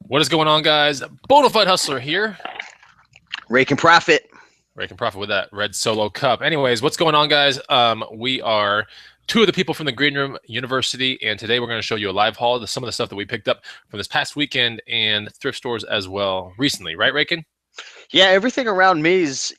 What is going on, guys? Bonafide Hustler here. Rake and profit. Rake and profit with that red solo cup. Anyways, what's going on, guys? We are two of the people from the Green Room University, and today we're going to show you a live haul of some of the stuff that we picked up from this past weekend and thrift stores as well recently. Right, Raken? Yeah, everything around me is,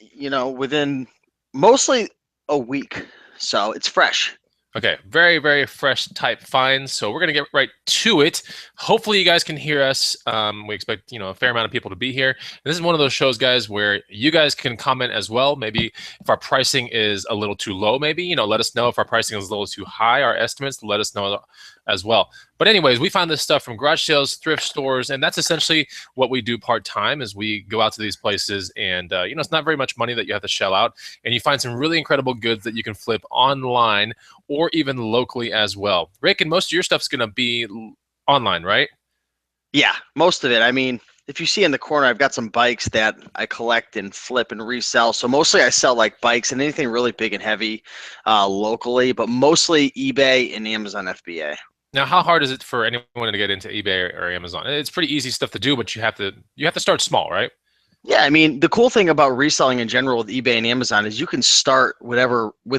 within mostly a week. So it's fresh. Okay, very, very fresh type finds. So we're going to get right to it. Hopefully you guys can hear us. We expect, a fair amount of people to be here. And this is one of those shows, guys, where you guys can comment as well. Maybe if our pricing is a little too low, maybe, let us know if our pricing is a little too high, our estimates, let us know as well. But anyways, we found this stuff from garage sales, thrift stores, and that's essentially what we do part-time is we go out to these places and, it's not very much money that you have to shell out, and you find some really incredible goods that you can flip online or even locally as well. Rick, and most of your stuff's going to be online, right? Yeah, most of it. I mean, if you see in the corner, I've got some bikes that I collect and flip and resell. So mostly I sell like bikes and anything really big and heavy locally, but mostly eBay and Amazon FBA. Now, how hard is it for anyone to get into eBay or Amazon? It's pretty easy stuff to do, but you have to start small, right? Yeah, I mean, the cool thing about reselling in general with eBay and Amazon is you can start with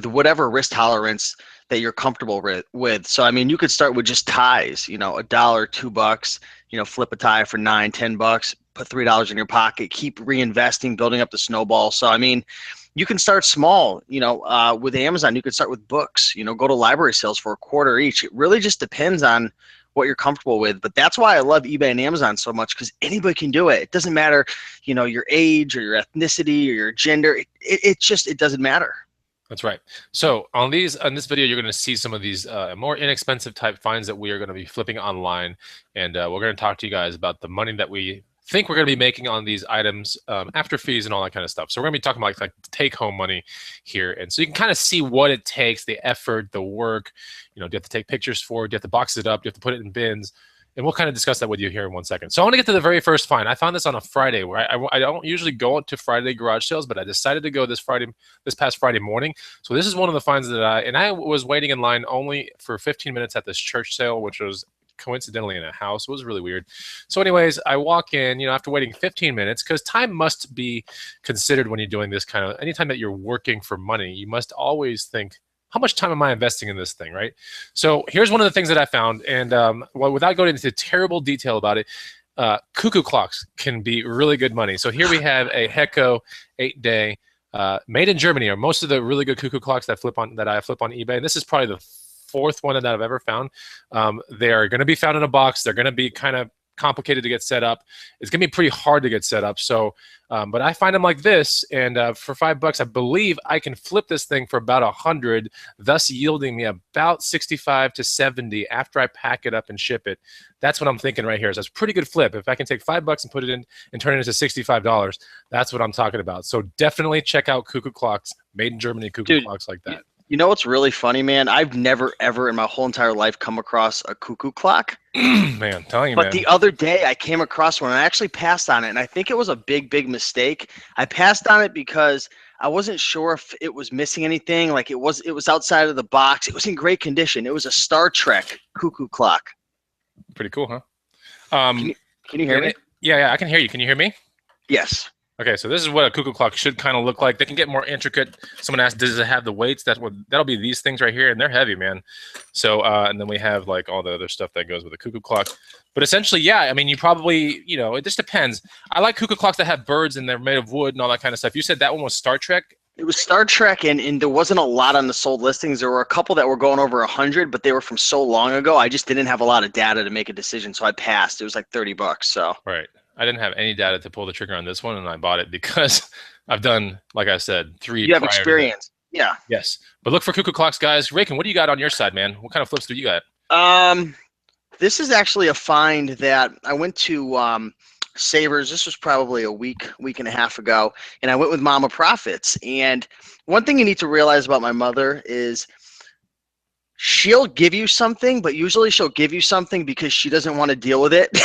whatever risk tolerance that you're comfortable with. So, I mean, you could start with just ties, $1, $2, flip a tie for $9, $10, put $3 in your pocket, keep reinvesting, building up the snowball. So, I mean, you can start small, with Amazon, you could start with books, go to library sales for $0.25 each. It really just depends on what you're comfortable with. But that's why I love eBay and Amazon so much, because anybody can do it. It doesn't matter, your age or your ethnicity or your gender. It doesn't matter. That's right. So on this video, you're going to see some of these more inexpensive type finds that we are going to be flipping online. And we're going to talk to you guys about the money that we think we're going to be making on these items after fees and all that kind of stuff. So we're going to be talking about like take-home money here. And so you can kind of see what it takes, the effort, the work. Do you have to take pictures for it? Do you have to box it up? Do you have to put it in bins? And we'll kind of discuss that with you here in 1 second. So I want to get to the very first find. I found this on a Friday where I don't usually go to Friday garage sales, but I decided to go this past Friday morning. So this is one of the finds that I was waiting in line only for 15 minutes at this church sale, which was coincidentally in a house. It was really weird. So anyways, I walk in, after waiting 15 minutes, because time must be considered when you're doing this kind of, anytime that you're working for money, you must always think, how much time am I investing in this thing, right? So here's one of the things that I found, and without going into terrible detail about it, Cuckoo clocks can be really good money. So here we have a Hecko 8-day, made in Germany, or most of the really good Cuckoo clocks that I flip on eBay. And this is probably the fourth one that I've ever found. They are going to be found in a box. They're going to be kind of complicated to get set up. It's gonna be pretty hard to get set up. So, but I find them like this, and for $5, I believe I can flip this thing for about 100, thus yielding me about 65 to 70 after I pack it up and ship it. That's what I'm thinking right here. So it's a pretty good flip. If I can take $5 and put it in and turn it into $65, that's what I'm talking about. So definitely check out Cuckoo clocks, made in Germany. Cuckoo clocks like that. You know what's really funny, man? I've never, ever in my whole entire life come across a Cuckoo clock. Man, telling you, But the other day I came across one and I actually passed on it. And I think it was a big, big mistake. I passed on it because I wasn't sure if it was missing anything. Like it was outside of the box. It was in great condition. It was a Star Trek Cuckoo clock. Pretty cool, huh? Can you hear me? Yeah, I can hear you. Can you hear me? Yes. Okay, so this is what a Cuckoo clock should kind of look like. They can get more intricate. Someone asked, does it have the weights? That'll be these things right here, and they're heavy, man. So, and then we have like all the other stuff that goes with a Cuckoo clock. But essentially, yeah, I mean, you probably, it just depends. I like Cuckoo clocks that have birds and they're made of wood and all that kind of stuff. You said that one was Star Trek? It was Star Trek, and there wasn't a lot on the sold listings. There were a couple that were going over 100, but they were from so long ago. I just didn't have a lot of data to make a decision, so I passed. It was like $30. So right. I didn't have any data to pull the trigger on this one, and I bought it because I've done, like I said, 3. You have experience. Yeah. Yes. But look for Cuckoo clocks, guys. Raken, what do you got on your side, man? What kind of flips do you got? This is actually a find that I went to Savers. This was probably a week and a half ago, and I went with Mama Profits. And one thing you need to realize about my mother is she'll give you something, but usually she'll give you something because she doesn't want to deal with it.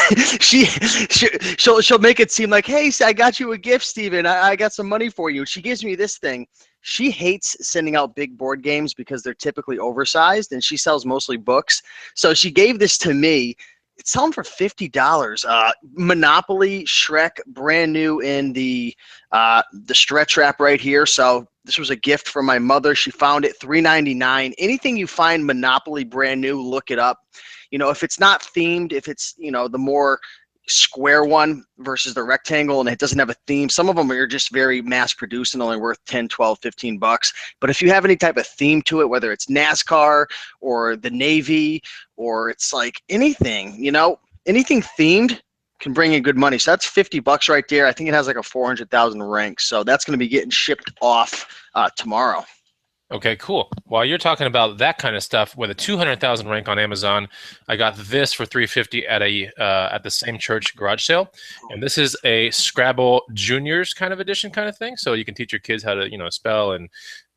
she'll make it seem like, hey, I got you a gift, Steven. I got some money for you. She gives me this thing. She hates sending out big board games because they're typically oversized, and she sells mostly books. So she gave this to me, It's selling for $50. Monopoly Shrek, brand new in the stretch wrap right here. So this was a gift from my mother. She found it, $3.99. Anything you find Monopoly brand new, look it up. You know, if it's not themed, if it's, you know, the more square one versus the rectangle and it doesn't have a theme, some of them are just very mass produced and only worth 10, 12, 15 bucks. But if you have any type of theme to it, whether it's NASCAR or the Navy or it's like anything, you know, anything themed can bring in good money. So that's 50 bucks right there. I think it has like a 400,000 rank. So that's going to be getting shipped off tomorrow. Okay, cool. While you're talking about that kind of stuff, with a 200,000 rank on Amazon, I got this for 350 at the same church garage sale, and this is a Scrabble Juniors kind of edition kind of thing. So you can teach your kids how to, you know, spell and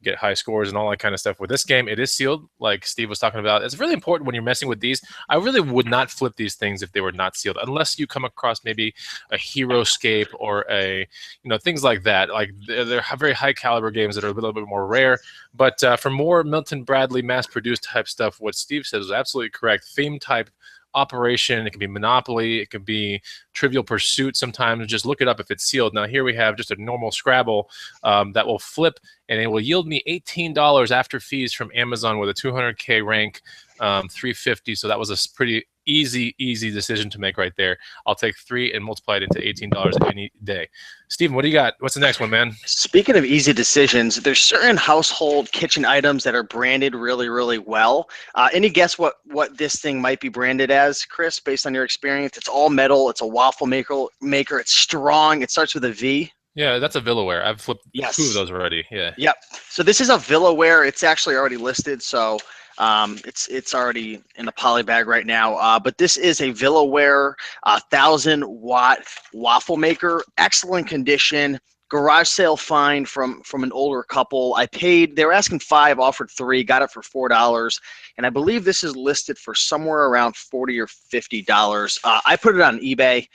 get high scores and all that kind of stuff. With this game, it is sealed, like Steve was talking about. It's really important when you're messing with these. I really would not flip these things if they were not sealed, unless you come across maybe a Heroscape or a, you know, things like that. Like they're very high caliber games that are a little bit more rare. But for more Milton Bradley mass-produced type stuff, what Steve says is absolutely correct. Theme type operation, it can be Monopoly, it could be Trivial Pursuit sometimes. Just look it up if it's sealed. Now here we have just a normal Scrabble that will flip, and it will yield me $18 after fees from Amazon with a 200K rank, 350. So that was a pretty easy decision to make right there. I'll take 3 and multiply it into $18 any day. Steven, what do you got? What's the next one, man? Speaking of easy decisions, there's certain household kitchen items that are branded really, really well. Any guess what this thing might be branded as, Chris, based on your experience? It's all metal. It's a waffle maker. It's strong. It starts with a V. Yeah, that's a Villaware. I've flipped 2 of those already. Yeah. Yep. So this is a Villaware. It's actually already listed. So it's already in a poly bag right now. But this is a Villaware 1,000-watt waffle maker. Excellent condition. Garage sale find from an older couple. They were asking 5, offered 3, got it for $4, and I believe this is listed for somewhere around $40 or $50. I put it on eBay.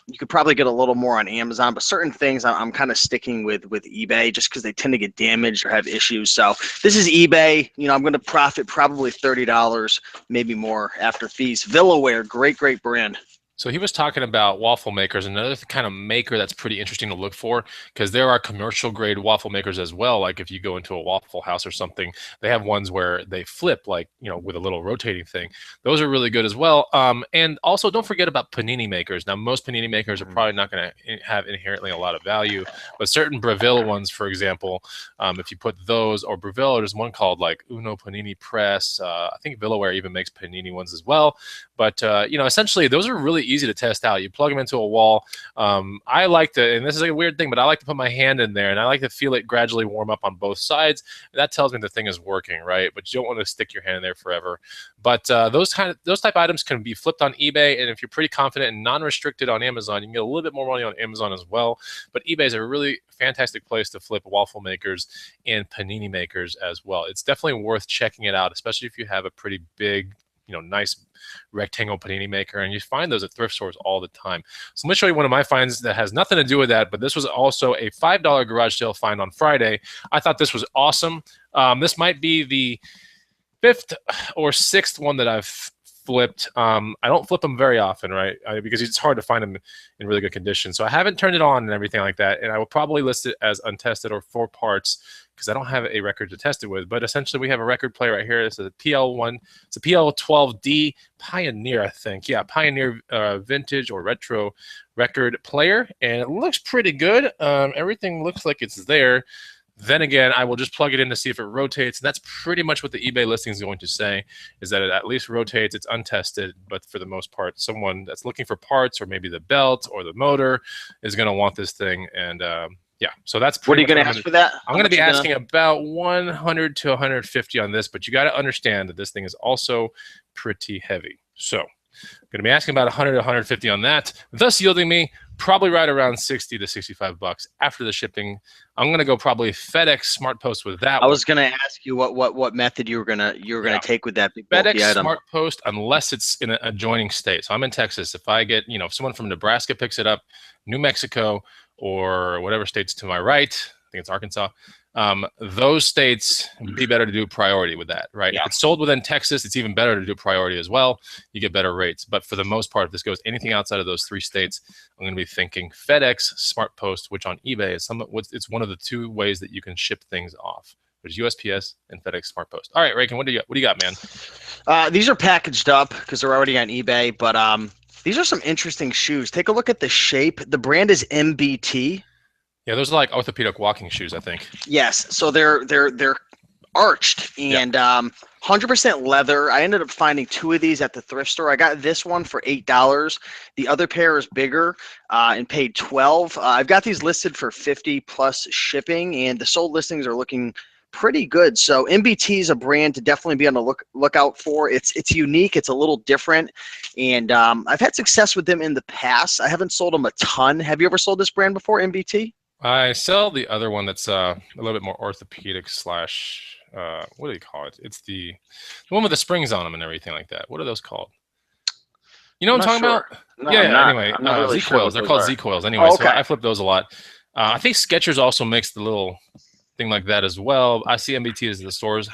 You could probably get a little more on Amazon, but certain things I'm kind of sticking with eBay just because they tend to get damaged or have issues. So this is eBay. You know, I'm going to profit probably $30, maybe more after fees. Villaware, great brand. So he was talking about waffle makers, another kind of maker that's pretty interesting to look for, because there are commercial grade waffle makers as well. Like if you go into a Waffle House or something, they have ones where they flip, like, you know, with a little rotating thing. Those are really good as well. And also don't forget about panini makers. Now, most panini makers are probably not going to have inherently a lot of value, but certain Breville ones, for example, if you put those, or Breville, there's one called like Uno Panini Press. I think Villaware even makes panini ones as well. But, you know, essentially those are really easy to test out. You plug them into a wall. I like to, and this is a weird thing, but I like to put my hand in there and I like to feel it gradually warm up on both sides. That tells me the thing is working, right? But you don't want to stick your hand in there forever. But those type items can be flipped on eBay, and if you're pretty confident and non-restricted on Amazon, you can get a little bit more money on Amazon as well. But eBay is a really fantastic place to flip waffle makers and panini makers as well. It's definitely worth checking it out, especially if you have a pretty big, you know, nice rectangle panini maker, and you find those at thrift stores all the time. So let me show you one of my finds that has nothing to do with that, but this was also a $5 garage sale find on Friday. I thought this was awesome. This might be the 5th or 6th one that I've flipped. I don't flip them very often, right? Because it's hard to find them in really good condition. So I haven't turned it on and everything like that, and I will probably list it as untested or 4 parts because I don't have a record to test it with. But essentially, we have a record player right here. It's a PL1. It's a PL12D Pioneer, I think. Yeah, Pioneer vintage or retro record player, and it looks pretty good. Everything looks like it's there. Then again, I will just plug it in to see if it rotates. And that's pretty much what the eBay listing is going to say, is that it at least rotates. It's untested, but for the most part, someone that's looking for parts or maybe the belt or the motor is going to want this thing. And yeah, so that's what are you going to ask for that? I'm going to be asking about 100 to 150 on this, but you got to understand that this thing is also pretty heavy. So I'm going to be asking about 100 to 150 on that, thus yielding me probably right around 60 to 65 bucks after the shipping. I'm going to go probably FedEx Smart Post with that. I was going to ask you what method you were going to take with that big FedEx item. Smart Post, unless it's in an adjoining state. So I'm in Texas. If I get, if someone from Nebraska picks it up, New Mexico, or whatever state's to my right, think it's Arkansas. Those states would be better to do priority with that, right? Yeah. If it's sold within Texas, it's even better to do priority as well. You get better rates. But for the most part, if this goes anything outside of those 3 states, I'm going to be thinking FedEx, Smart Post, which on eBay is it's one of the 2 ways that you can ship things off. There's USPS and FedEx Smart Post. All right, Reagan, what do you got, man? These are packaged up because they're already on eBay, but these are some interesting shoes. Take a look at the shape. The brand is MBT. Yeah, those are like orthopedic walking shoes, I think. Yes, so they're arched and 100% leather. I ended up finding 2 of these at the thrift store. I got this one for $8. The other pair is bigger and paid $12. I've got these listed for $50 plus shipping, and the sold listings are looking pretty good. So MBT is a brand to definitely be on the lookout for. It's unique. It's a little different, and I've had success with them in the past. I haven't sold them a ton. Have you ever sold this brand before, MBT? I sell the other one that's a little bit more orthopedic slash, what do you call it? It's the one with the springs on them and everything like that. What are those called? You know what I'm talking about? No, yeah, anyway, really Z-coils. Sure they're called Z-coils. Anyway, okay. So I flip those a lot. I think Skechers also makes the little thing like that as well. I see MBT as the stores.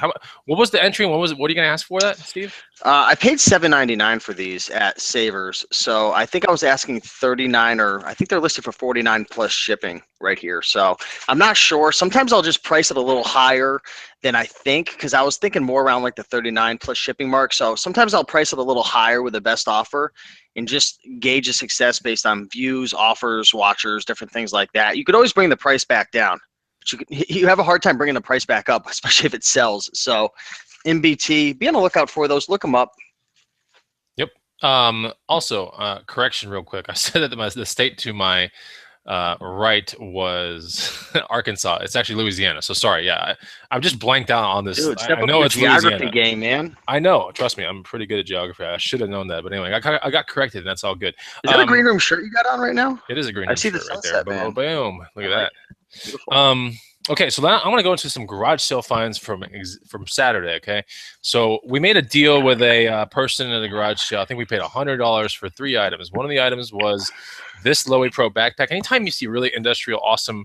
What was the entry? And what are you going to ask for that, Steve? I paid $7.99 for these at Savers. So I think I was asking $39, or I think they're listed for $49 plus shipping right here. So I'm not sure. Sometimes I'll just price it a little higher than I think, because I was thinking more around like the $39 plus shipping mark. So sometimes I'll price it a little higher with the best offer and just gauge the success based on views, offers, watchers, different things like that. You could always bring the price back down. You have a hard time bringing the price back up, especially if it sells. So MBT, be on the lookout for those. Look them up. Yep. Also, correction real quick. I said that the state to my right was Arkansas. It's actually Louisiana. So sorry. Yeah, I'm just blanked out on this. Dude, I know it's geography Louisiana. Game, man. I know. Trust me, I'm pretty good at geography. I should have known that. But anyway, I got corrected, and that's all good. Is that a green room shirt you got on right now? It is a green I room see shirt the right sunset, there. man. Boom. Look at that. Beautiful. Okay, so now I want to go into some garage sale finds from Saturday. Okay, so we made a deal with a person at a garage sale. I think we paid $100 for 3 items. One of the items was this Lowy Pro backpack. Anytime you see really industrial, awesome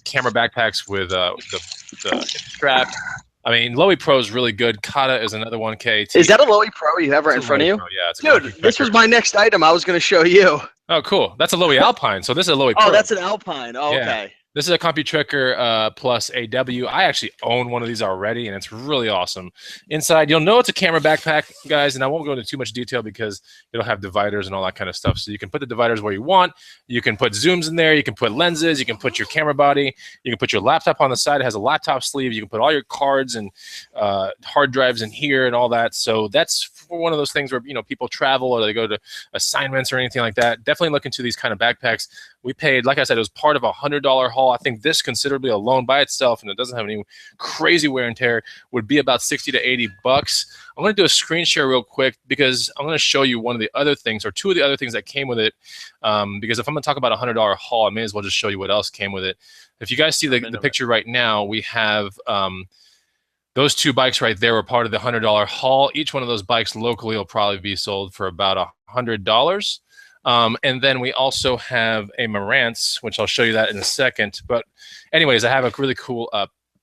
camera backpacks with the strap, I mean, Lowy Pro is really good. Kata is another one. KT. Is that a Lowy Pro you have right in front of you? Pro, yeah, it's dude. This was my next item. I was going to show you. Oh, cool. That's a Lowy Alpine. So this is a Lowy Pro. Oh, that's an Alpine. Oh, yeah. Okay. This is a CompuTrekker Plus AW. I actually own one of these already, and it's really awesome. Inside, you'll know it's a camera backpack, guys, and I won't go into too much detail because it'll have dividers and all that kind of stuff. So you can put the dividers where you want. You can put zooms in there. You can put lenses. You can put your camera body. You can put your laptop on the side. It has a laptop sleeve. You can put all your cards and hard drives in here and all that. So that's for one of those things where, you know, people travel or they go to assignments or anything like that. Definitely look into these kind of backpacks. We paid, like I said, it was part of a $100 haul. I think this considerably alone by itself, and it doesn't have any crazy wear and tear, would be about 60 to 80 bucks. I'm going to do a screen share real quick because I'm going to show you one of the other things, or 2 of the other things that came with it. Because if I'm going to talk about a $100 haul, I may as well just show you what else came with it. If you guys see the picture right now, we have those 2 bikes right there were part of the $100 haul. Each one of those bikes locally will probably be sold for about $100. And then we also have a Marantz, which I'll show you that in a second. But anyways, I have a really cool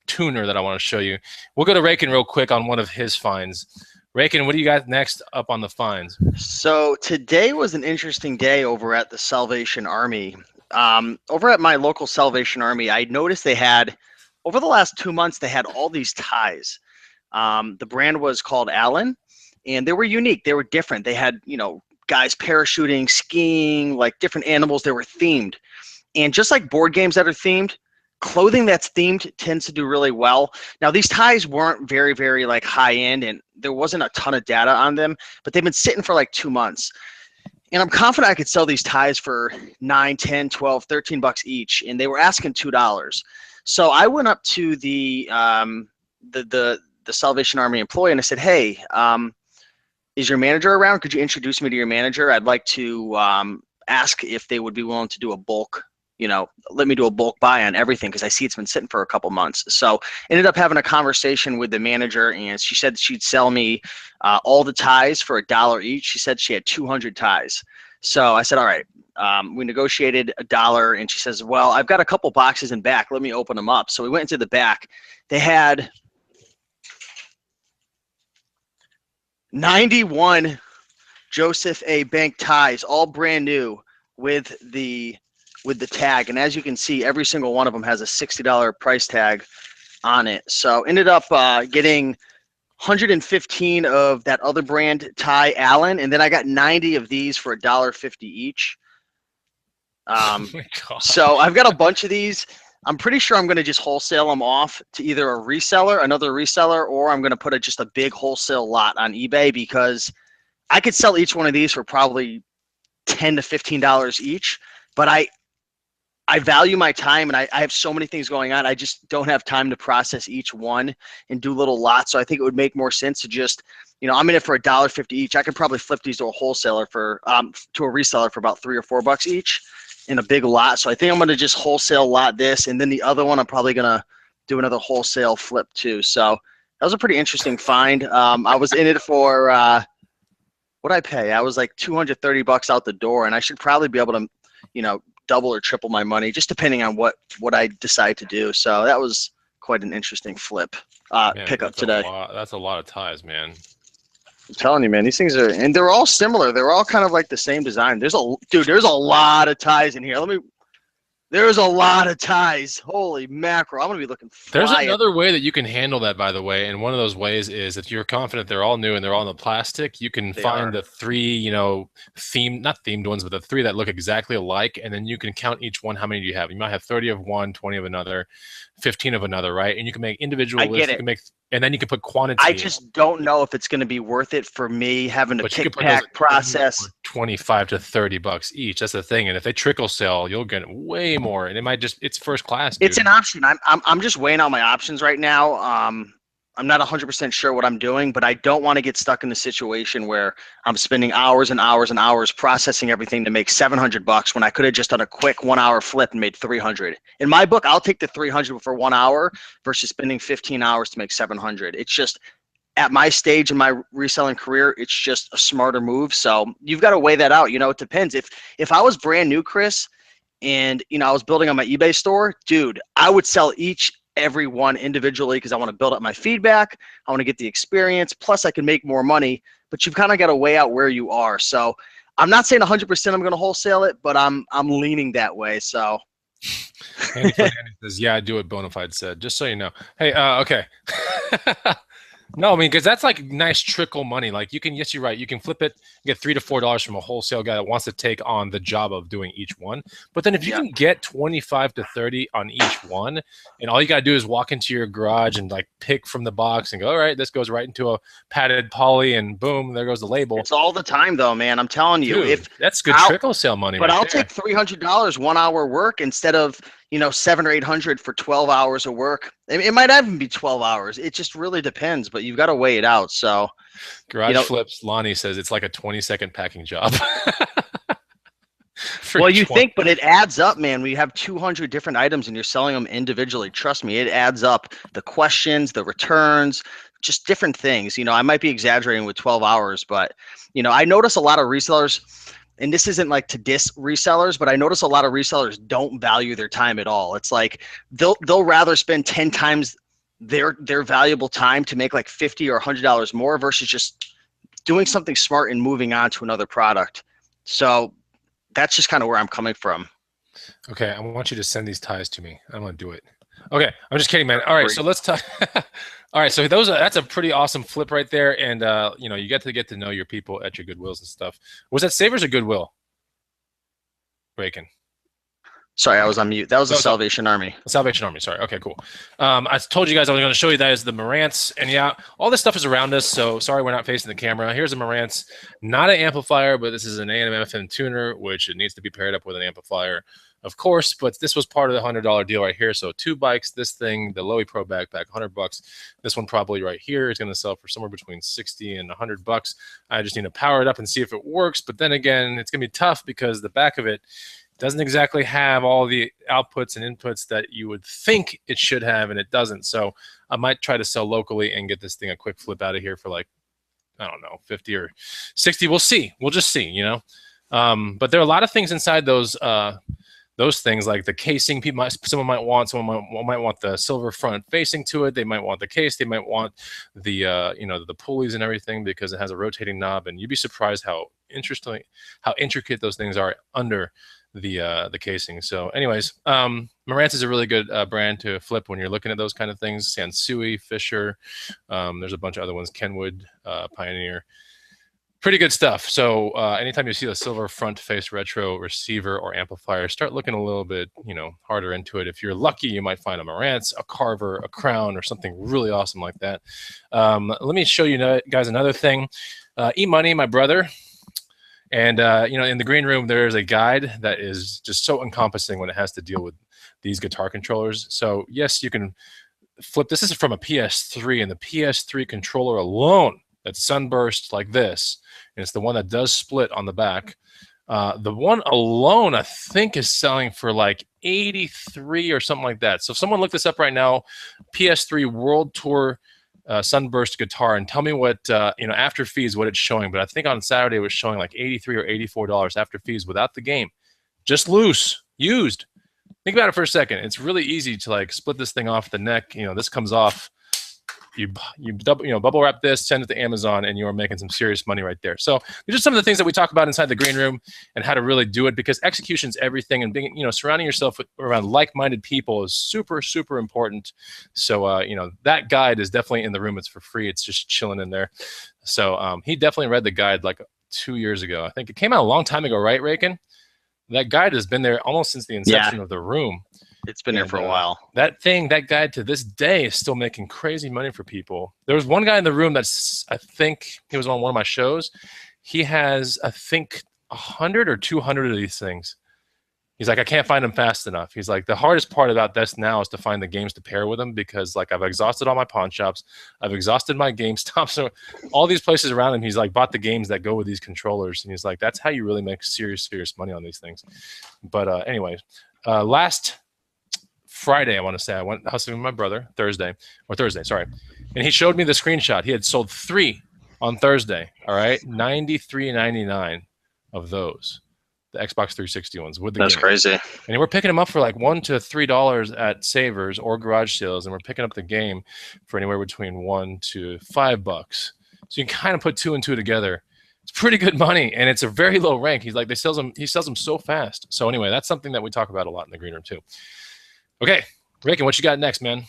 tuner that I want to show you. We'll go to Rakin real quick on one of his finds. Rakin, what do you got next up on the finds? So today was an interesting day over at the Salvation Army. Over at my local Salvation Army, I noticed they had, over the last 2 months, they had all these ties. The brand was called Allen, and they were unique. They were different. They had, you know, guys parachuting, skiing, like different animals. They were themed. And just like board games that are themed, clothing that's themed tends to do really well. Now, these ties weren't very, very like high end, and there wasn't a ton of data on them, but they've been sitting for like 2 months. And I'm confident I could sell these ties for 9, 10, 12, 13 bucks each, and they were asking $2. So I went up to the Salvation Army employee and I said, hey, is your manager around? Could you introduce me to your manager? I'd like to ask if they would be willing to do a bulk, let me do a bulk buy on everything because I see it's been sitting for a couple months. So ended up having a conversation with the manager, and she said she'd sell me all the ties for $1 each. She said she had 200 ties. So I said, all right. We negotiated $1, and she says, well, I've got a couple boxes in back. Let me open them up. So we went into the back. They had 91 Joseph A. Bank ties, all brand new with the tag. And as you can see, every single one of them has a $60 price tag on it. So ended up getting 115 of that other brand tie Allen, and then I got 90 of these for $1.50 each. Oh my God. So I've got a bunch of these. I'm pretty sure I'm going to just wholesale them off to either another reseller, or I'm going to put just a big wholesale lot on eBay, because I could sell each one of these for probably $10 to $15 each. But I value my time, and I have so many things going on. I just don't have time to process each one and do little lots. So I think it would make more sense to just, I'm in it for $1.50 each. I could probably flip these to a wholesaler to a reseller for about $3 or $4 each in a big lot. So I think I'm going to just wholesale lot this, and then the other one I'm probably going to do another wholesale flip too. So that was a pretty interesting find. I was in it for what'd I pay? I was like $230 out the door, and I should probably be able to, double or triple my money, just depending on what I decide to do. So that was quite an interesting flip pickup today. That's a lot of ties, man. I'm telling you, man, these things are, and they're all similar. They're all kind of like the same design. There's a lot of ties in here. There's a lot of ties. Holy mackerel. I'm going to be looking fly. There's another way that you can handle that, by the way. And one of those ways is if you're confident they're all new and they're all in the plastic, you can find the three, not themed ones, but the three that look exactly alike. And then you can count each one. How many do you have? You might have 30 of one, 20 of another, 15 of another, right? And you can make individual lists. You can make, and then you can put quantity. I just don't know if it's going to be worth it for me having to pick pack process. 25 to $30 each. That's the thing. And if they trickle sell, you'll get way more. And it might it's first class. Dude. It's an option. I'm just weighing out my options right now. I'm not 100% sure what I'm doing, but I don't want to get stuck in the situation where I'm spending hours and hours and hours processing everything to make $700 when I could have just done a quick 1 hour flip and made 300. In my book, I'll take the 300 for 1 hour versus spending 15 hours to make 700. It's just, at my stage in my reselling career, it's just a smarter move. So you've got to weigh that out. It depends. If I was brand new, Chris, and I was building on my eBay store, dude, I would sell every one individually because I want to build up my feedback. I want to get the experience. Plus, I can make more money. But you've kind of got to weigh out where you are. So I'm not saying 100% I'm going to wholesale it, but I'm leaning that way. So. Andy says, "Yeah, I do what Bonafide said." Just so you know. Hey, okay. No, I mean, because that's like nice trickle money. Like yes, you're right. You can flip it, get $3 to $4 from a wholesale guy that wants to take on the job of doing each one. But then if you can get 25 to 30 on each one, and all you got to do is walk into your garage and like pick from the box and go, all right, this goes right into a padded poly, and boom, there goes the label. It's all the time though, man. I'm telling you. Dude, that's good trickle sale money. But I'll take $300 1 hour work instead of $700 or $800 for 12 hours of work. It might even be 12 hours. It just really depends, but you've got to weigh it out. So, Garage Flips, Lonnie says it's like a 20-second packing job. Well, you think, but it adds up, man. We have 200 different items and you're selling them individually. Trust me, it adds up. The questions, the returns, just different things. I might be exaggerating with 12 hours, but, I notice a lot of resellers, and this isn't like to diss resellers, but I notice a lot of resellers don't value their time at all. It's like they'll rather spend 10 times their valuable time to make like $50 or $100 more versus just doing something smart and moving on to another product. So that's just kind of where I'm coming from. Okay, I want you to send these ties to me. I'm gonna do it. Okay, I'm just kidding, man. All right, so let's talk. All right, so that's a pretty awesome flip right there, and you get to know your people at your Goodwills and stuff. Was that Savers or Goodwill? Breaking. Sorry, I was on mute. That was the Salvation Army. Salvation Army. Sorry. Okay, cool. I told you guys I was going to show you that is the Marantz, and yeah, all this stuff is around us. So sorry we're not facing the camera. Here's a Marantz, not an amplifier, but this is an AM FM tuner, which it needs to be paired up with an amplifier, of course. But this was part of the $100 deal right here. So 2 bikes, this thing, the Lowy Pro backpack, $100. This one probably right here is going to sell for somewhere between $60 and $100. I just need to power it up and see if it works. But then again, it's going to be tough because the back of it doesn't exactly have all the outputs and inputs that you would think it should have, and it doesn't. So I might try to sell locally and get this thing a quick flip out of here for like, I don't know, 50 or 60. We'll see. We'll just see, you know. But there are a lot of things inside those things, like the casing. Someone might want the silver front facing to it. They might want the case. They might want the the pulleys and everything because it has a rotating knob. And you'd be surprised how intricate those things are under the casing. So, anyways, Marantz is a really good brand to flip when you're looking at those kind of things. Sansui, Fisher. There's a bunch of other ones. Kenwood, Pioneer. Pretty good stuff. So anytime you see a silver front face retro receiver or amplifier, start looking a little bit, harder into it. If you're lucky, you might find a Marantz, a Carver, a Crown, or something really awesome like that. Let me show you guys another thing. E-Money, my brother. And, in the green room, there's a guide that is just so encompassing when it has to deal with these guitar controllers. So yes, you can flip. This is from a PS3, and the PS3 controller alone, that's sunburst like this, and it's the one that does split on the back. The one alone, I think, is selling for like 83 or something like that. So if someone look this up right now, PS3 World Tour sunburst guitar, and tell me what after fees what it's showing. But I think on Saturday it was showing like $83 or $84 after fees without the game, just loose, used. Think about it for a second. It's really easy to like split this thing off the neck. This comes off. You bubble wrap this, send it to Amazon, and you're making some serious money right there. So these are some of the things that we talk about inside the green room and how to really do it, because execution's everything, and being, surrounding yourself around like-minded people is super, super important. So that guide is definitely in the room. It's for free. It's just chilling in there. So he definitely read the guide like 2 years ago. I think it came out a long time ago, right, Rakin? That guide has been there almost since the inception of the room. It's been there for a while. That guide to this day is still making crazy money for people. There was one guy in the room that's, I think he was on one of my shows. He has, I think, 100 or 200 of these things. He's like, I can't find them fast enough. He's like, the hardest part about this now is to find the games to pair with them, because like I've exhausted all my pawn shops. I've exhausted my GameStop. So all these places around him, he's like bought the games that go with these controllers. And he's like, that's how you really make serious money on these things. But anyways, last Friday, I want to say, I went hustling with my brother, Thursday, sorry. And he showed me the screenshot. He had sold 3 on Thursday, all right? $93.99 of those, the Xbox 360 ones. With the That's game. crazy. And we're picking them up for like $1 to $3 at Savers or garage sales, and we're picking up the game for anywhere between $1 to $5. So you can kind of put 2 and 2 together. It's pretty good money, and it's a very low rank. He's like, he sells them so fast. So anyway, that's something that we talk about a lot in the green room too. Okay, Rakin, what you got next, man?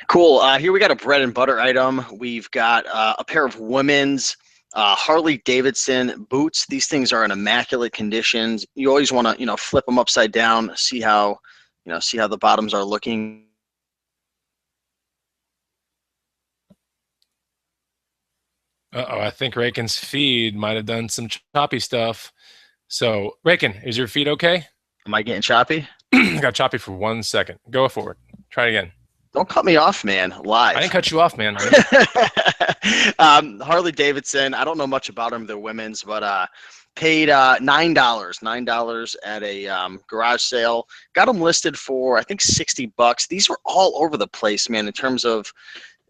Cool. Here we got a bread and butter item. We've got a pair of women's Harley-Davidson boots. These things are in immaculate conditions. You always want to, flip them upside down, see how the bottoms are looking. I think Rakin's feed might have done some choppy stuff. So, Rakin, is your feed okay? Am I getting choppy? Got choppy for 1 second. Go forward. Try it again. Don't cut me off, man. Live. I didn't cut you off, man. Harley-Davidson. I don't know much about them. They're women's, but paid $9 at a garage sale. Got them listed for, I think, $60. These were all over the place, man, in terms of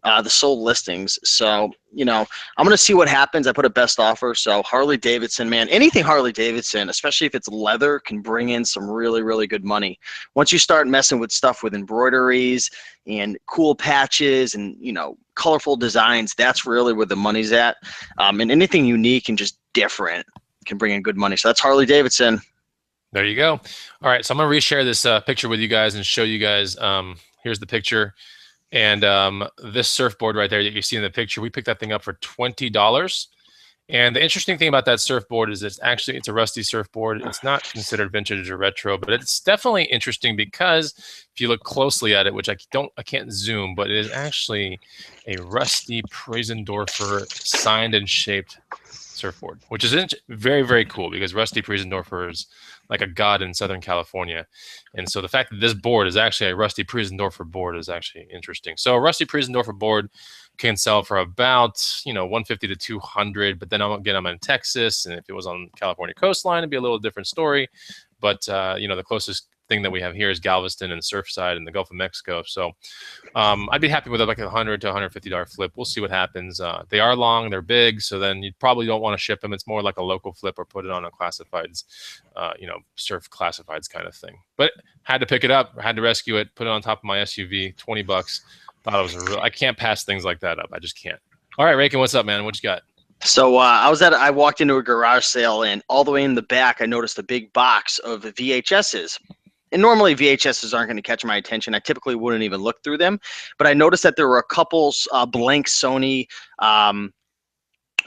the sold listings. So, I'm going to see what happens. I put a best offer. So Harley-Davidson, man, anything Harley-Davidson, especially if it's leather, can bring in some really, really good money. Once you start messing with stuff with embroideries and cool patches and, colorful designs, that's really where the money's at. And anything unique and just different can bring in good money. So that's Harley-Davidson. There you go. All right. So I'm going to reshare this picture with you guys and show you guys. Here's the picture. And this surfboard right there that you see in the picture, we picked that thing up for $20. And the interesting thing about that surfboard is it's a rusty surfboard. It's not considered vintage or retro, but it's definitely interesting because if you look closely at it, which I can't zoom, but it is actually a rusty Preisendorfer signed and shaped surfboard, which is very, very cool because Rusty Preisendorfer is like a god in Southern California. And so the fact that this board is actually a Rusty Preisendorfer board is actually interesting. So a Rusty Preisendorfer board can sell for about, $150 to $200, but then I'm in Texas, and if it was on California coastline, it'd be a little different story. but you know, the closest thing that we have here is Galveston and Surfside in the Gulf of Mexico. So I'd be happy with like a $100 to $150 flip. We'll see what happens. They are long, they're big, so then you probably don't want to ship them. It's more like a local flip or put it on a classifieds, you know, surf classifieds kind of thing. But had to pick it up, had to rescue it, put it on top of my SUV, 20 bucks. Thought it was I can't pass things like that up. I just can't. All right, Rakin, what's up, man? What you got? So I walked into a garage sale, and all the way in the back, I noticed a big box of VHSs. And normally VHSs aren't going to catch my attention. I typically wouldn't even look through them, but I noticed that there were a couple blank Sony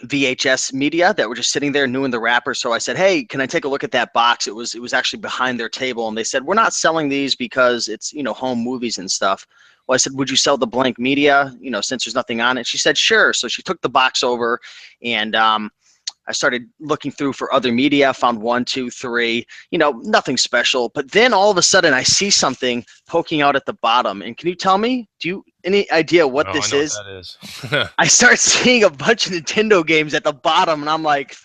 VHS media that were just sitting there new in the wrapper. So I said, "Hey, can I take a look at that box?" It was actually behind their table, and they said, "We're not selling these because it's, you know, home movies and stuff." Well, I said, "Would you sell the blank media, you know, since there's nothing on it?" She said, "Sure." So she took the box over, and I started looking through for other media, found 1, 2, 3, you know, nothing special. But then all of a sudden I see something poking out at the bottom. And can you tell me, do you any idea what Oh, this I know is? what that is. I start seeing a bunch of Nintendo games at the bottom, and I'm like,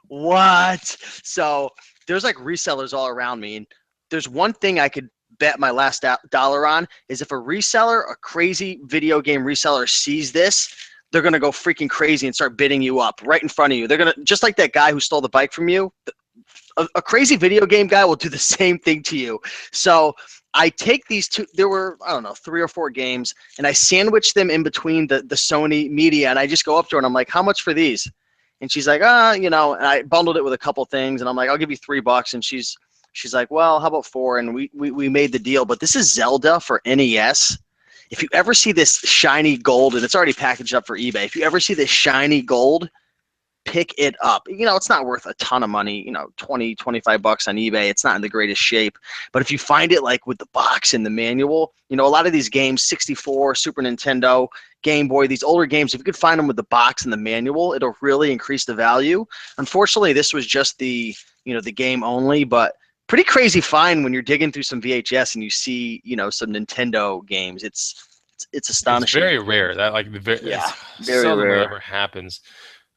what? So there's like resellers all around me. And there's one thing I could bet my last dollar on is if a reseller, a crazy video game reseller sees this, they're going to go freaking crazy and start bidding you up right in front of you. They're going to, just like that guy who stole the bike from you, a crazy video game guy will do the same thing to you. So I take these two, there were, I don't know, 3 or 4 games, and I sandwich them in between the Sony media, and I just go up to her and I'm like, "How much for these?" And she's like, you know, and I bundled it with a couple things, and I'm like, "I'll give you $3." And she's like, "Well, how about 4?" And we made the deal. But this is Zelda for NES. If you ever see this shiny gold, and it's already packaged up for eBay, if you ever see this shiny gold, pick it up. You know, it's not worth a ton of money, you know, 20, 25 bucks on eBay. It's not in the greatest shape. But if you find it like with the box and the manual, you know, a lot of these games, 64, Super Nintendo, Game Boy, these older games, if you could find them with the box and the manual, it'll really increase the value. Unfortunately, this was just the, you know, the game only, but pretty crazy find when you're digging through some VHS and you see, you know, some Nintendo games. It's It's astonishing. very rare. That like Yeah, it's very seldomly rare. ever happens.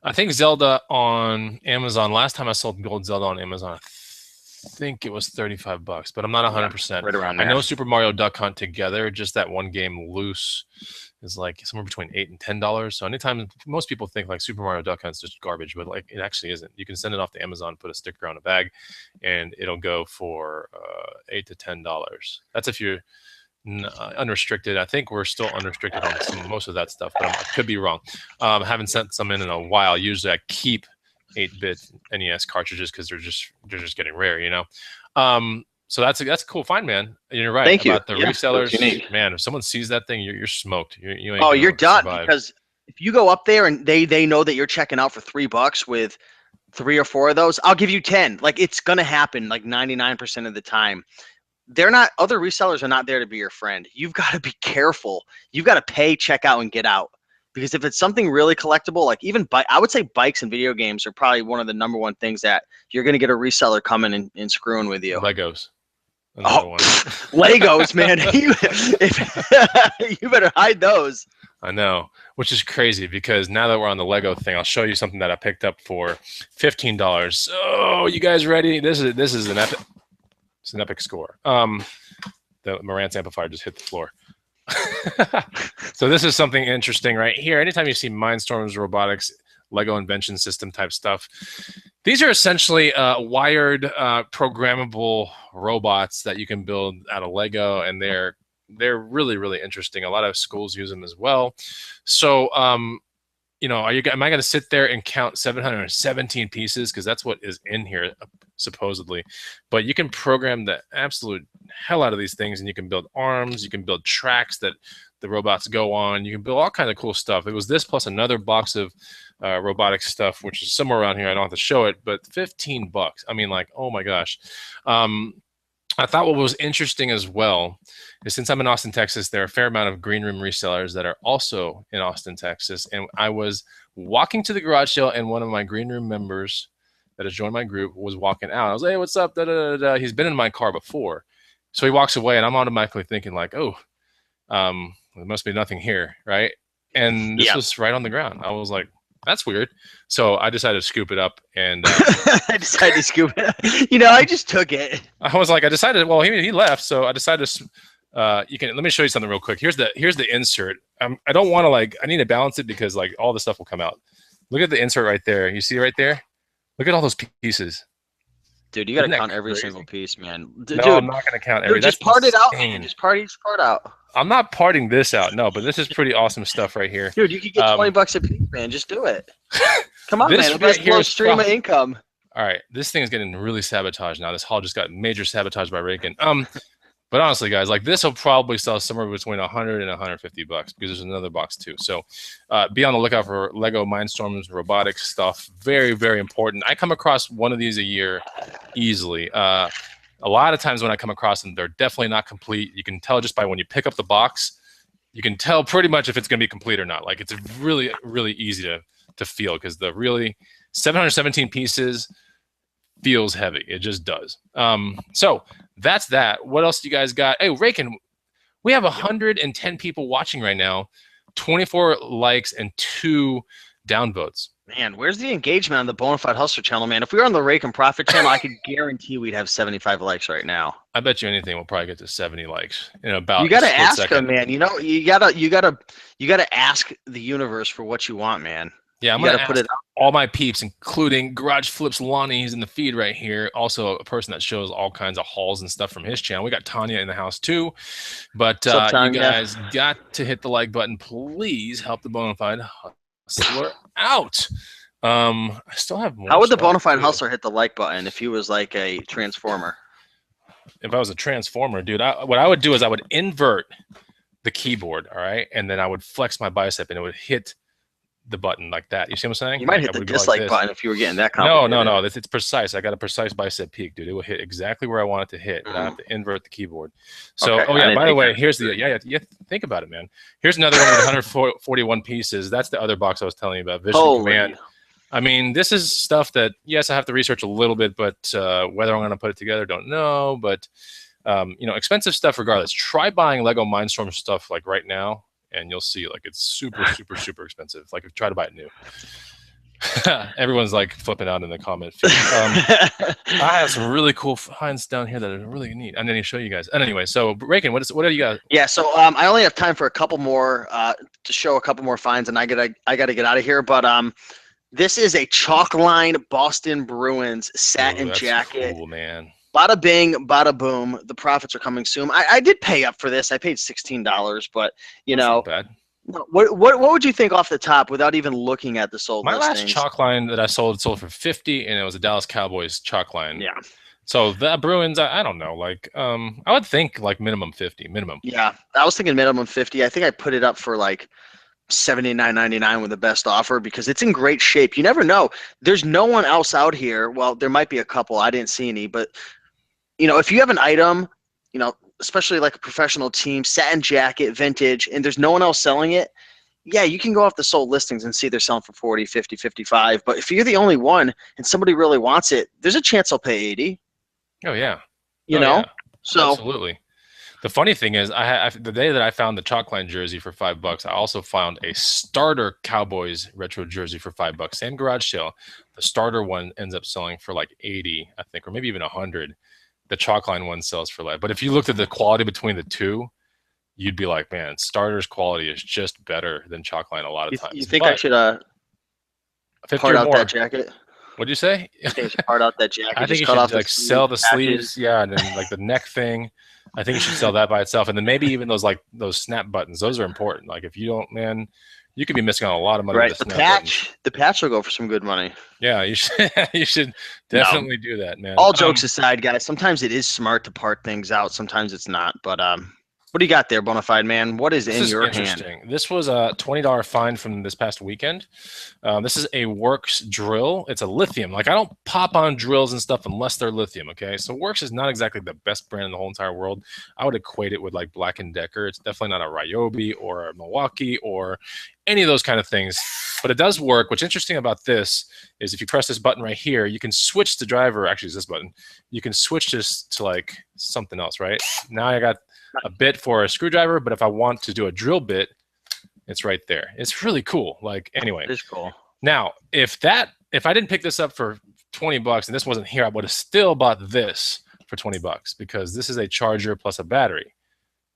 I think Zelda on Amazon. Last time I sold gold Zelda on Amazon, I think it was 35 bucks, but I'm not Yeah, 100%. right around I there. know Super Mario Duck Hunt together, just that one game loose is like somewhere between $8 and $10. So anytime most people think like Super Mario Duck Hunt's just garbage, but like it actually isn't. You can send it off to Amazon, put a sticker on a bag, and it'll go for $8 to $10. That's if you're unrestricted. I think we're still unrestricted on most of that stuff, but I could be wrong. Haven't sent some in a while. Usually I keep 8-bit NES cartridges because they're just getting rare, you know. So that's a cool find, man. And you're right Thank you. about the Yeah, it was resellers. unique. Man, if someone sees that thing, you're smoked. You ain't Oh, you're gonna done survive. because if you go up there and they know that you're checking out for $3 with 3 or 4 of those, I'll give you 10. Like, it's gonna happen like 99% of the time. They're not, other resellers are not there to be your friend. You've got to be careful. You've got to pay, check out, and get out. Because if it's something really collectible, like even I would say bikes and video games are probably one of the number one things that you're going to get a reseller coming and screwing with you. Legos, Oh, another one. Legos, man. You better hide those. I know, which is crazy because now that we're on the Lego thing, I'll show you something that I picked up for $15. Oh, you guys ready? This is an epic. It's an epic score. The Marantz amplifier just hit the floor. So this is something interesting right here. Anytime you see Mindstorms, robotics, Lego invention system type stuff, these are essentially wired, programmable robots that you can build out of Lego, and they're really interesting. A lot of schools use them as well. So you know, am I going to sit there and count 717 pieces? Because that's what is in here, supposedly. But you can program the absolute hell out of these things, and you can build arms, you can build tracks that the robots go on, you can build all kinds of cool stuff. It was this plus another box of robotic stuff, which is somewhere around here. I don't have to show it, but $15. I mean, like, oh my gosh. I thought what was interesting as well is since I'm in Austin, Texas, there are a fair amount of green room resellers that are also in Austin, Texas. And I was walking to the garage sale, and one of my green room members that has joined my group was walking out. I was like, "Hey, what's up?" Da, da, da, da. He's been in my car before. So he walks away, and I'm automatically thinking like, oh, there must be nothing here, right? And this Yeah. was right on the ground. I was like, that's weird. So I decided to scoop it up, and I decided to scoop it. You know, I just took it. I was like, I decided. Well, he left, so I decided to. You can let me show you something real quick. Here's the insert. I don't want to like. I need to balance it because like all the stuff will come out. Look at the insert right there. You see right there? Look at all those pieces. Dude, you got to count every single piece, man. No, dude, I'm not going to count every. Just part it out, man. Just part each part out. I'm not parting this out. No, but this is pretty awesome stuff right here. Dude, you could get $20 a piece, man. Just do it. Come on, man. It'll be a slow stream of income. All right, this thing is getting really sabotaged now. This haul just got major sabotage by Reagan. But honestly, guys, like this will probably sell somewhere between 100 and 150 bucks because there's another box too. So be on the lookout for Lego Mindstorms robotics stuff. Very, very important. I come across one of these a year easily. A lot of times when I come across them, they're definitely not complete. You can tell just by when you pick up the box. You can tell pretty much if it's going to be complete or not. Like it's really, really easy to feel because the really 717 pieces feels heavy. It just does. So that's that. What else do you guys got? Hey, Rakin, we have 110 people watching right now, 24 likes and 2 downvotes. Man, where's the engagement on the Bonafide Hustler channel, man? If we were on the Rake and Profit channel, I could guarantee we'd have 75 likes right now. I bet you anything we'll probably get to 70 likes in about. You gotta ask them, man. You know, you gotta ask the universe for what you want, man. Yeah, I'm gonna put it all my peeps, including Garage Flips Lonnie. He's in the feed right here. Also, a person that shows all kinds of hauls and stuff from his channel. We got Tanya in the house too. But up, you guys got to hit the like button. Please help the Bonafide Hustler out. I still have more. How would the Bonafide Hustler hit the like button if he was like a transformer? If I was a transformer, dude, what I would do is I would invert the keyboard, all right, and then I would flex my bicep, and it would hit the button like that. You see what I'm saying? You might hit the dislike button if you were getting that complicated. No. It's precise. I got a precise bicep peak, dude. It will hit exactly where I want it to hit, and I have to invert the keyboard. So, okay, by the way, here's the think about it, man. Here's another one with 141 pieces. That's the other box I was telling you about. Vision Command. I mean, this is stuff that yes, I have to research a little bit, but whether I'm going to put it together, don't know. But you know, expensive stuff regardless. Try buying Lego Mindstorm stuff like right now. And you'll see, like, it's super, super, super expensive. Like, if you try to buy it new. Everyone's, like, flipping out in the comment feed. I have some really cool finds down here that are really neat. I'm going to show you guys. And anyway, so, Rakin, what do you got? Yeah, so I only have time for a couple more, to show a couple more finds, and I got to get out of here. But this is a Chalkline Boston Bruins satin jacket. Cool, man. Bada bing, bada boom. The profits are coming soon. I did pay up for this. I paid $16, but you know, not bad. What would you think off the top without even looking at the sold listings? My last chalk line that I sold for $50, and it was a Dallas Cowboys chalk line. Yeah. So the Bruins, I don't know, like I would think like minimum 50, minimum. Yeah, I was thinking minimum 50. I think I put it up for like $79.99 with the best offer because it's in great shape. You never know. There's no one else out here. Well, there might be a couple. I didn't see any, but you know, if you have an item, you know, especially like a professional team, satin jacket, vintage, and there's no one else selling it, yeah, you can go off the sold listings and see they're selling for 40, 50, 55. But if you're the only one and somebody really wants it, there's a chance they'll pay 80. Oh, yeah. You know? Yeah. So absolutely. The funny thing is, the day that I found the Chalkline jersey for $5, I also found a starter Cowboys retro jersey for $5. Same garage sale. The starter one ends up selling for like 80, I think, or maybe even 100. The Chalkline one sells for like, but if you looked at the quality between the two, you'd be like, man, starter's quality is just better than Chalkline a lot of times. You think I should part out that jacket? What'd you say? I think I should part out that jacket. I think you should like sell the sleeves, yeah, and then like the neck thing. I think you should sell that by itself, and then maybe even those snap buttons. Those are important. Like if you don't, man, you could be missing on a lot of money. Right, the patch will go for some good money. Yeah, you should. You should definitely do that, man. All jokes aside, guys, sometimes it is smart to part things out. Sometimes it's not. But what do you got there, Bonafide man? What is in your hand? This was a $20 find from this past weekend. This is a Works drill. It's a lithium. Like I don't pop on drills and stuff unless they're lithium. Okay, so Works is not exactly the best brand in the whole entire world. I would equate it with like Black & Decker. It's definitely not a Ryobi or a Milwaukee or any of those kind of things. But it does work. What's interesting about this is if you press this button right here, you can switch the driver. Actually, it's this button. You can switch this to like something else, right? Now I got a bit for a screwdriver, but if I want to do a drill bit, it's right there. It's really cool. Like anyway, it is cool. Now, if I didn't pick this up for 20 bucks and this wasn't here, I would have still bought this for 20 bucks because this is a charger plus a battery,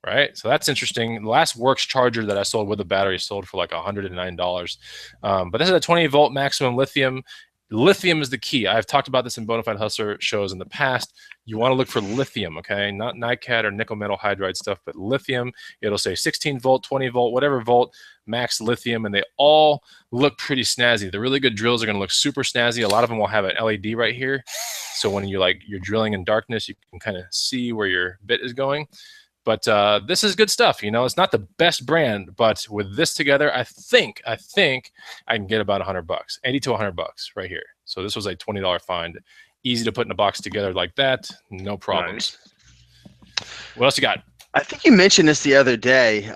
right? So that's interesting. The last Works charger that I sold with a battery sold for like $109. But this is a 20-volt maximum lithium. Lithium is the key. I've talked about this in Bonafide Hustler shows in the past. You want to look for lithium, okay? Not NiCad or nickel metal hydride stuff, but lithium. It'll say 16 volt, 20 volt, whatever volt, max lithium, and they all look pretty snazzy. The really good drills are going to look super snazzy. A lot of them will have an LED right here. So when you're drilling in darkness, you can kind of see where your bit is going. But this is good stuff. It's not the best brand, but with this together, I think I can get about $100, 80 to $100 right here. So this was a $20 find. Easy to put in a box together like that. No problems. Nice. What else you got? I think you mentioned this the other day.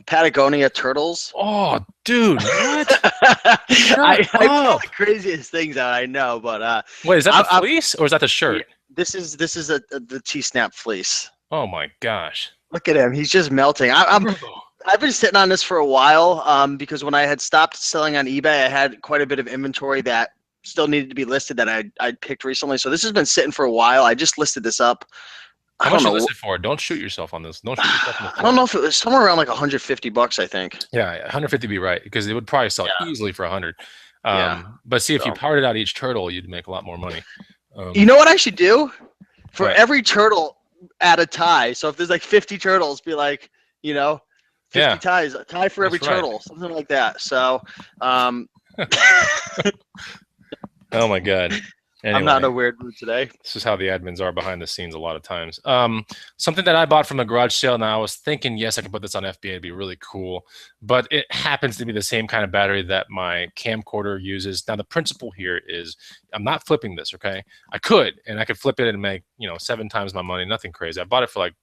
Patagonia turtles. Oh, dude, what? I pull the craziest things out, I know, but wait, is that the fleece or is that the shirt? This is the T-snap fleece. Oh my gosh! Look at him; he's just melting. I've been sitting on this for a while because when I had stopped selling on eBay, I had quite a bit of inventory that still needed to be listed that I'd picked recently. So this has been sitting for a while. I just listed this up. How much you listed for? Don't shoot yourself on this. Don't shoot yourself on the floor. I don't know if it was somewhere around like $150, I think. Yeah, 150 would be right because it would probably sell easily for 100. But see, if you parted out each turtle, you'd make a lot more money. You know what I should do? For every turtle, add a tie. So if there's like 50 turtles, be like, 50 ties, a tie for every turtle, something like that. So, oh my God. Anyway, I'm not in a weird mood today. This is how the admins are behind the scenes a lot of times. Something that I bought from a garage sale. Now I was thinking, yes, I can put this on FBA. It'd be really cool. But it happens to be the same kind of battery that my camcorder uses. Now the principle here is I'm not flipping this, okay? I could flip it and make 7 times my money. Nothing crazy. I bought it for like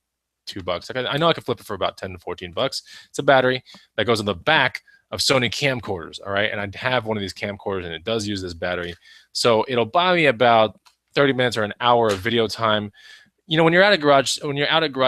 $2. I know I could flip it for about 10 to 14 bucks. It's a battery that goes on the back of Sony camcorders, all right? And I have one of these camcorders, and it does use this battery. So it'll buy me about 30 minutes or an hour of video time. When you're out at garage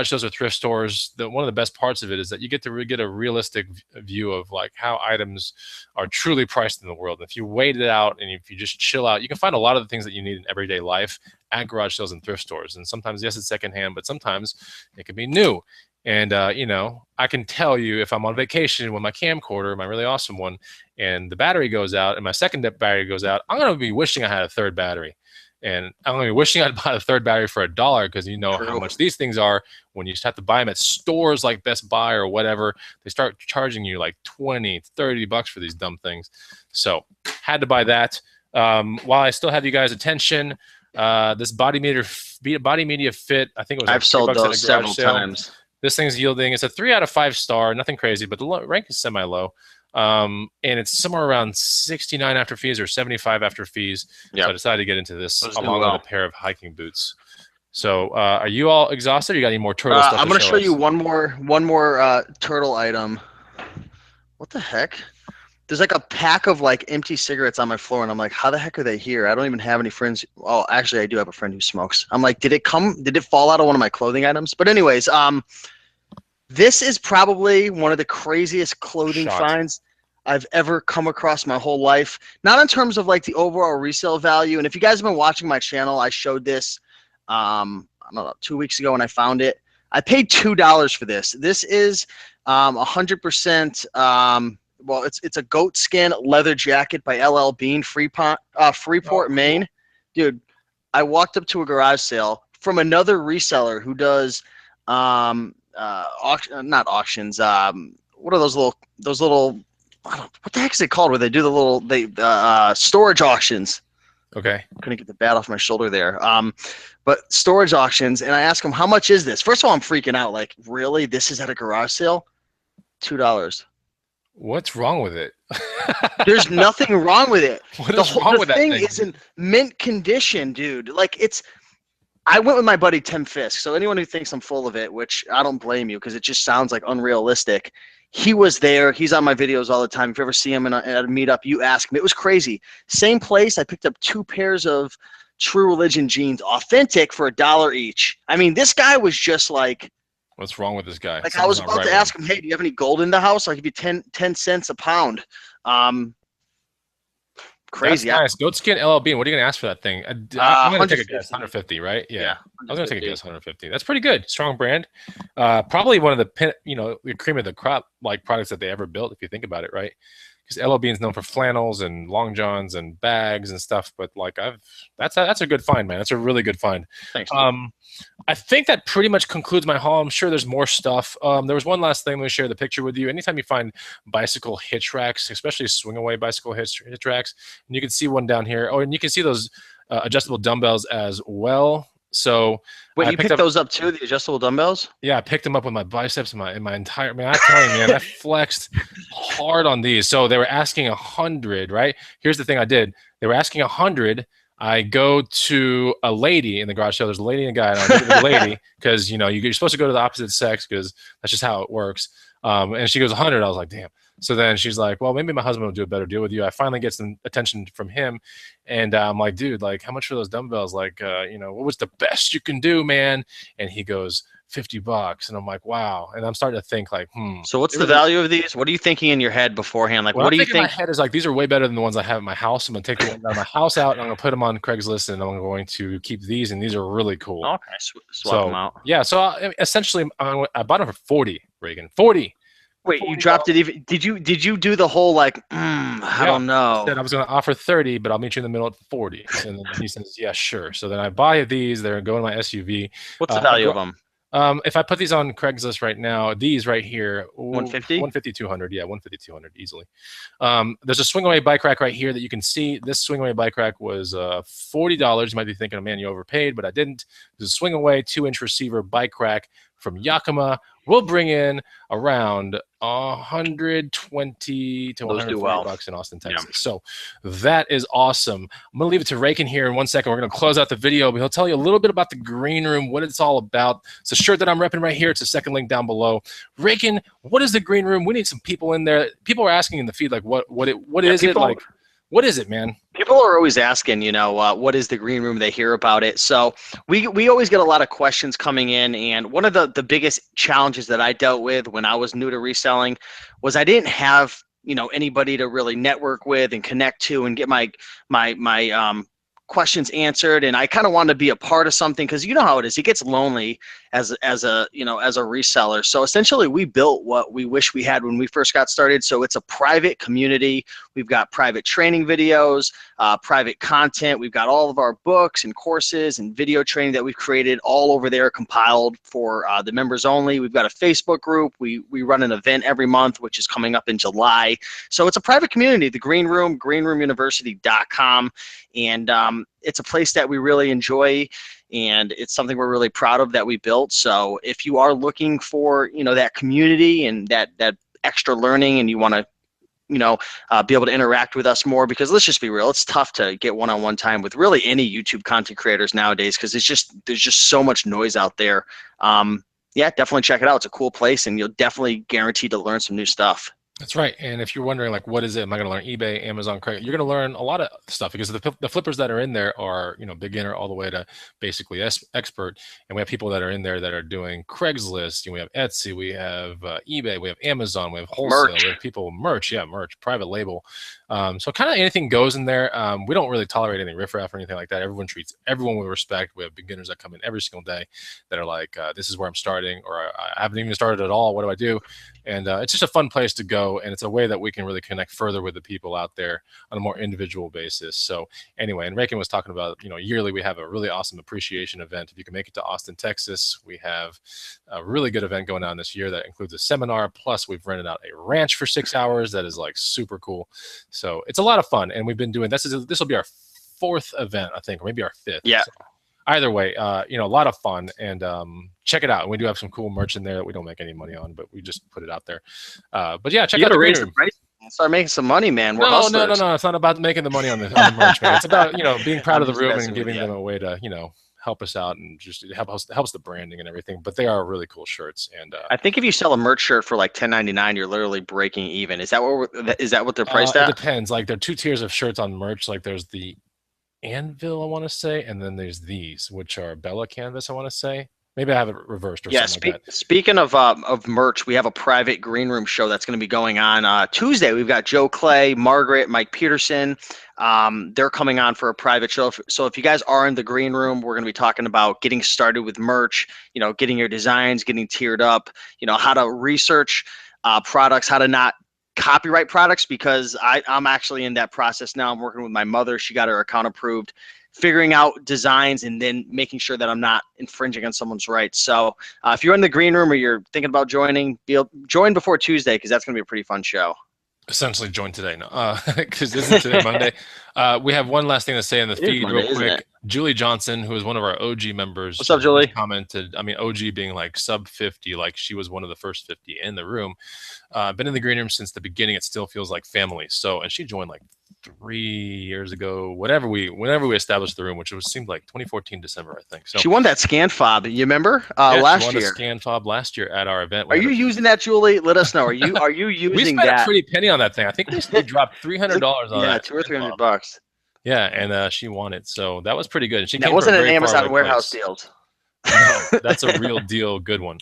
sales or thrift stores, one of the best parts of it is that you get to get a realistic view of like how items are truly priced in the world. And if you wait it out and if you just chill out, you can find a lot of the things that you need in everyday life at garage sales and thrift stores. And sometimes, yes, it's secondhand, but sometimes it can be new. And, I can tell you if I'm on vacation with my camcorder, my really awesome one, and the battery goes out and my second battery goes out, I'm going to be wishing I had a third battery. And I'm going to be wishing I'd bought a third battery for $1 because how much these things are when you just have to buy them at stores like Best Buy or whatever. They start charging you like 20, 30 bucks for these dumb things. So had to buy that. While I still have you guys' attention, this Body Media Fit, I think it was like I've sold those several times. This thing's yielding, it's a 3 out of 5 star, nothing crazy, but the rank is semi-low. And it's somewhere around 69 after fees or 75 after fees. Yep. So I decided to get into this along with a pair of hiking boots. So are you all exhausted? Or you got any more turtle stuff? I'm going to show you one more turtle item. What the heck? There's like a pack of like empty cigarettes on my floor, and I'm like, how the heck are they here? I don't even have any friends. Oh, actually, I do have a friend who smokes. I'm like, did it fall out of one of my clothing items? But anyways, this is probably one of the craziest clothing finds I've ever come across my whole life. Not in terms of like the overall resale value. And if you guys have been watching my channel, I showed this, I don't know, 2 weeks ago when I found it. I paid $2 for this. This is 100%. Well, it's a goat skin leather jacket by LL Bean, Freeport, Maine. Dude, I walked up to a garage sale from another reseller who does not auctions. What are those little what the heck is it called where they do the storage auctions? Okay. Couldn't get the bat off my shoulder there. But storage auctions, and I asked him, how much is this? First of all, I'm freaking out. Like, really? This is at a garage sale? $2. What's wrong with it? There's nothing wrong with it. What is wrong with that thing? The thing is in mint condition, dude. Like, I went with my buddy Tim Fisk. So anyone who thinks I'm full of it, which I don't blame you because it just sounds like unrealistic. He was there. He's on my videos all the time. If you ever see him at a meetup, you ask him. It was crazy. Same place. I picked up 2 pairs of True Religion jeans, authentic, for $1 each. I mean, this guy was just like, what's wrong with this guy? Like, I was about to ask him, hey, do you have any gold in the house? I'll give you 10 cents a pound. Um, That's crazy. nice. Goatskin LL Bean. What are you gonna ask for that thing? I'm gonna take a guess. 150. 150, right? Yeah, Yeah. I was gonna take a 150. guess. 150. That's pretty good. Strong brand. Probably one of the the cream of the crop like products that they ever built, if you think about it, right? Because LL Bean's known for flannels and long johns and bags and stuff. But like that's a good find, man. That's a really good find. Thanks, dude. Um, I think that pretty much concludes my haul. I'm sure there's more stuff. There was one last thing. Let me share the picture with you. Anytime you find bicycle hitch racks, especially swing away bicycle hitch racks, and you can see one down here. Oh, and you can see those adjustable dumbbells as well. So Wait, I you picked picked up, those up too, the adjustable dumbbells? yeah, I picked them up with my biceps and my entire man. I'm telling you, man, I flexed hard on these. So they were asking 100, right? Here's the thing I did. They were asking 100. I go to a lady in the garage sale. There's a lady and a guy, and I go to the lady because you're supposed to go to the opposite sex because that's just how it works. And she goes 100. I was like, damn. So then she's like, well, maybe my husband will do a better deal with you. I finally get some attention from him, and I'm like, dude, like, how much for those dumbbells? Like, what was the best you can do, man? And he goes, $50. And I'm like, wow. And I'm starting to think like, So what's they the really. value of these? What are you thinking in your head beforehand? Like, What what I'm do you thinking in my think? head is like these are way better than the ones I have at my house. I'm gonna take the ones out of my house out and I'm gonna put them on Craigslist and I'm going to keep these and these are really cool. Okay, swap them So out. yeah, so essentially I bought them for 40, Reagan. 40. Wait, you dropped it $40. even? Did you do the whole like? I Yeah. don't I said know. I was gonna offer 30, but I'll meet you in the middle at 40. And then he says, yeah, sure. So then I buy these, they're going to my SUV. What's the I value go of them? if I put these on Craigslist right now, these right here, ooh, 150. 150, 200, yeah, 150, 200 easily. There's a swing away bike rack right here that you can see. This swing away bike rack was $40. You might be thinking, oh, man, you overpaid, but I didn't. There's a swing away 2-inch receiver bike rack from Yakima. We'll bring in around 120 to Those do 140 well. bucks in Austin, Yeah. Texas. So that is awesome. I'm gonna leave it to Rakin here in 1 second. We're gonna close out the video, but he'll tell you a little bit about the green room, what it's all about. It's a shirt that I'm repping right here. It's the second link down below. Rakin, what is the green room? We need some people in there. People are asking in the feed like, what Yeah, is it like? What is it, man? people are always asking, what is the green room? They hear about it. So we always get a lot of questions coming in. And one of the biggest challenges that I dealt with when I was new to reselling was I didn't have, anybody to really network with and connect to and get my questions answered. And I kind of wanted to be a part of something because you know how it is. It gets lonely as a reseller. So essentially we built what we wish we had when we first got started. So it's a private community. We've got private training videos, private content. We've got all of our books and courses and video training that we've created all over there, compiled for the members only. We've got a Facebook group. We run an event every month, which is coming up in July. So it's a private community, the Green Room, greenroomuniversity.com. And it's a place that we really enjoy. And it's something we're really proud of that we built. So if you are looking for, that community and that extra learning and you want to be able to interact with us more, because let's just be real, it's tough to get one-on-one time with really any YouTube content creators nowadays because there's just so much noise out there. Yeah, definitely check it out. It's a cool place and you'll definitely guaranteed to learn some new stuff. That's right. And if you're wondering, like, what is it? Am I going to learn eBay, Amazon, Craigslist? You're going to learn a lot of stuff because the flippers that are in there are, beginner all the way to basically expert. And we have people that are in there that are doing Craigslist. We have Etsy, we have eBay, we have Amazon, we have wholesale, Merch. we have people merch, private label. So kind of anything goes in there. We don't really tolerate any riffraff or anything like that. Everyone treats everyone with respect. We have beginners that come in every single day that are like, this is where I'm starting, or I haven't even started at all. What do I do? And it's just a fun place to go. And it's a way that we can really connect further with the people out there on a more individual basis. So anyway, and Rakin was talking about, yearly we have a really awesome appreciation event. If you can make it to Austin, Texas, we have a really good event going on this year that includes a seminar. Plus we've rented out a ranch for 6 hours. That is like super cool. So it's a lot of fun. And we've been doing this will be our 4th event, I think, or maybe our 5th. Yeah. So either way, a lot of fun, and check it out. We do have some cool merch in there that we don't make any money on, but we just put it out there. But yeah, check You out got the to green raise the room. price and start making some money, man. We're No, hustlers. no. It's not about making the money on the merch, man. It's about being proud I'm of the just room messing and with giving you. them a way to help us out, and just it helps the branding and everything. But they are really cool shirts, and I think if you sell a merch shirt for like $10.99, you're literally breaking even. Is that what they're priced it at? depends. Like there are 2 tiers of shirts on merch. Like there's the Anvil, I want to say, and then there's these, which are Bella Canvas, I want to say. Maybe I have it reversed or Yeah, something like that. speaking of merch, we have a private green room show that's going to be going on Tuesday. We've got Joe Clay, Margaret, Mike Peterson. They're coming on for a private show. So if you guys are in the green room, we're going to be talking about getting started with merch, getting your designs, getting tiered up, how to research products, how to not copyright products, because I'm actually in that process now. I'm working with my mother. She got her account approved, figuring out designs and then making sure that I'm not infringing on someone's rights. So if you're in the green room or you're thinking about joining, join before Tuesday, because that's going to be a pretty fun show. Essentially join today, no, because isn't today Monday? We have one last thing to say in the It is feed Monday, real isn't quick. it? Julie Johnson, who is one of our OG members, What's up, Julie? commented. I mean, OG being like sub 50, like she was one of the first 50 in the room. Been in the green room since the beginning. It still feels like family. So, and she joined like 3 years ago, whenever we established the room, which seemed like 2014 December, I think. So She won that scan fob. You remember yeah, she last won a year? scan fob last year at our event. Are you using that, Julie? Let us know. Are you We using spent a that? pretty penny on that thing. I think we dropped $300 on Yeah, that 200 or fob. $300. Yeah, and she won it, so that was pretty good. And she That came from a wasn't an very far away Amazon warehouse place. deal. No, that's a real deal, good one.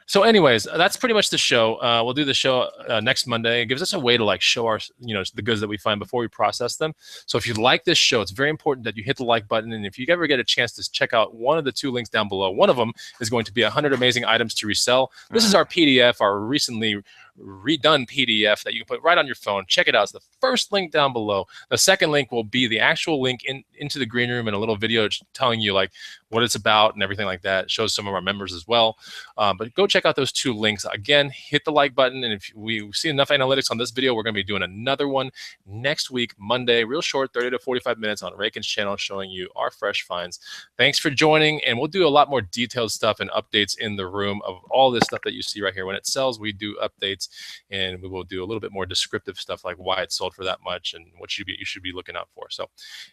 So anyways, that's pretty much the show. We'll do the show next Monday. It gives us a way to like show our, the goods that we find before we process them. So if you like this show, it's very important that you hit the like button. And if you ever get a chance to check out one of the two links down below, one of them is going to be 100 amazing items to resell. This is our PDF, our recently redone PDF that you can put right on your phone. Check it out. It's the first link down below. The second link will be the actual link into the green room and a little video telling you like what it's about and everything like that. It shows some of our members as well. But go check out those two links. Again, hit the like button. And if we see enough analytics on this video, we're going to be doing another one next week, Monday, real short, 30 to 45 minutes on Rakin's channel, showing you our fresh finds. Thanks for joining. And we'll do a lot more detailed stuff and updates in the room of all this stuff that you see right here. When it sells, we do updates, and we will do a little bit more descriptive stuff like why it sold for that much and what you should be looking out for. So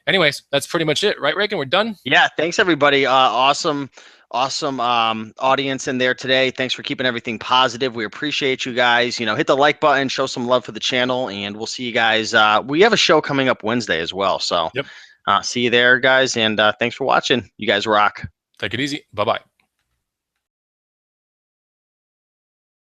anyways, that's pretty much it, right, Rakin? We're done. Yeah, thanks everybody. Awesome audience in there today. Thanks for keeping everything positive. We appreciate you guys. Hit the like button, show some love for the channel, and we'll see you guys. We have a show coming up Wednesday as well. So Yep. see you there, guys, and thanks for watching. You guys rock. Take it easy. Bye-bye.